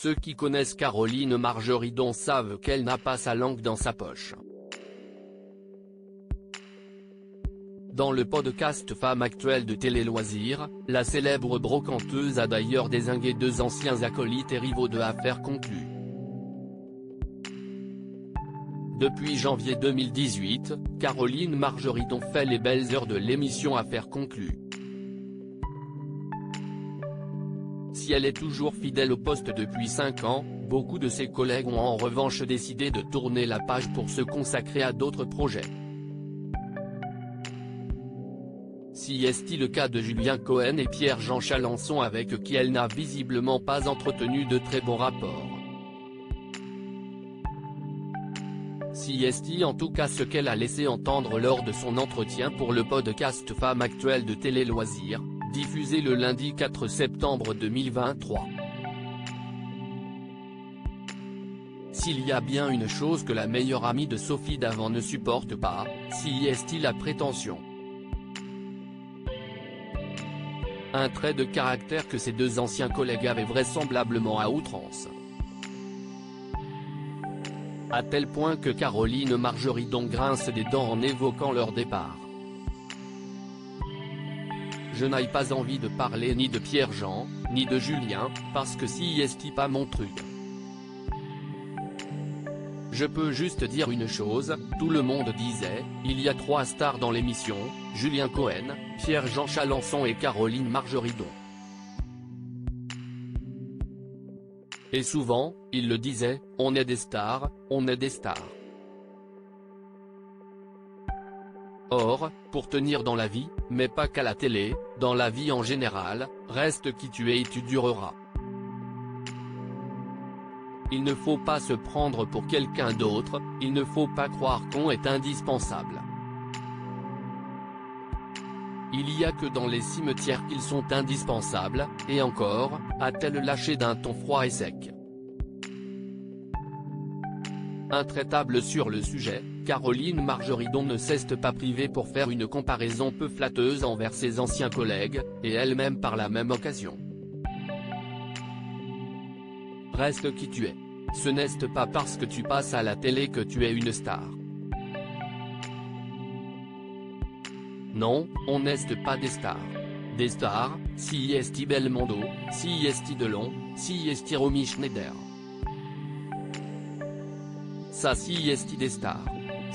Ceux qui connaissent Caroline Margeridon savent qu'elle n'a pas sa langue dans sa poche. Dans le podcast Femme actuelle de Télé Loisirs, la célèbre brocanteuse a d'ailleurs dézingué deux anciens acolytes et rivaux de Affaires conclues. Depuis janvier 2018, Caroline Margeridon fait les belles heures de l'émission Affaires conclues. Si elle est toujours fidèle au poste depuis 5 ans, beaucoup de ses collègues ont en revanche décidé de tourner la page pour se consacrer à d'autres projets. Si est-il le cas de Julien Cohen et Pierre-Jean Chalençon avec qui elle n'a visiblement pas entretenu de très bons rapports. Si est-il en tout cas ce qu'elle a laissé entendre lors de son entretien pour le podcast Femme actuelle de Télé Loisirs, diffusé le lundi 4 septembre 2023. S'il y a bien une chose que la meilleure amie de Sophie Davant ne supporte pas, si est-il la prétention. Un trait de caractère que ces deux anciens collègues avaient vraisemblablement à outrance. À tel point que Caroline Margeridon grince des dents en évoquant leur départ. Je n'ai pas envie de parler ni de Pierre-Jean, ni de Julien, parce que si est pas mon truc. Je peux juste dire une chose, tout le monde disait, il y a 3 stars dans l'émission, Julien Cohen, Pierre-Jean Chalençon et Caroline Margeridon. Et souvent, il le disait, on est des stars, on est des stars. Or, pour tenir dans la vie, mais pas qu'à la télé, dans la vie en général, reste qui tu es et tu dureras. Il ne faut pas se prendre pour quelqu'un d'autre, il ne faut pas croire qu'on est indispensable. Il y a que dans les cimetières qu'ils sont indispensables, et encore, a-t-elle lâché d'un ton froid et sec. Intraitable sur le sujet, Caroline Margeridon ne s'est pas privée pour faire une comparaison peu flatteuse envers ses anciens collègues, et elle-même par la même occasion. Reste qui tu es. Ce n'est pas parce que tu passes à la télé que tu es une star. Non, on n'est pas des stars. Des stars, si est Belmondo, si est Delon, si est Romy Schneider. Ça si est des stars.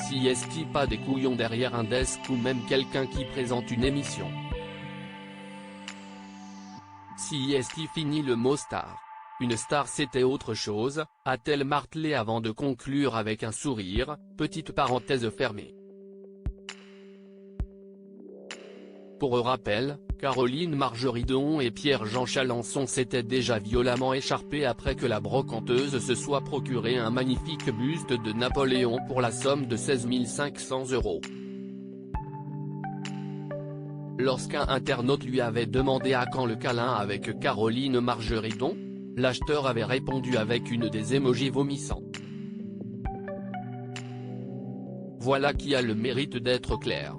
Si est pas des couillons derrière un desk ou même quelqu'un qui présente une émission. Si est fini le mot star. Une star c'était autre chose, a-t-elle martelé avant de conclure avec un sourire, petite parenthèse fermée. Pour rappel, Caroline Margeridon et Pierre-Jean Chalençon s'étaient déjà violemment écharpés après que la brocanteuse se soit procuré un magnifique buste de Napoléon pour la somme de 16 500 €. Lorsqu'un internaute lui avait demandé à quand le câlin avec Caroline Margeridon, l'acheteur avait répondu avec une des émojis vomissants. Voilà qui a le mérite d'être clair.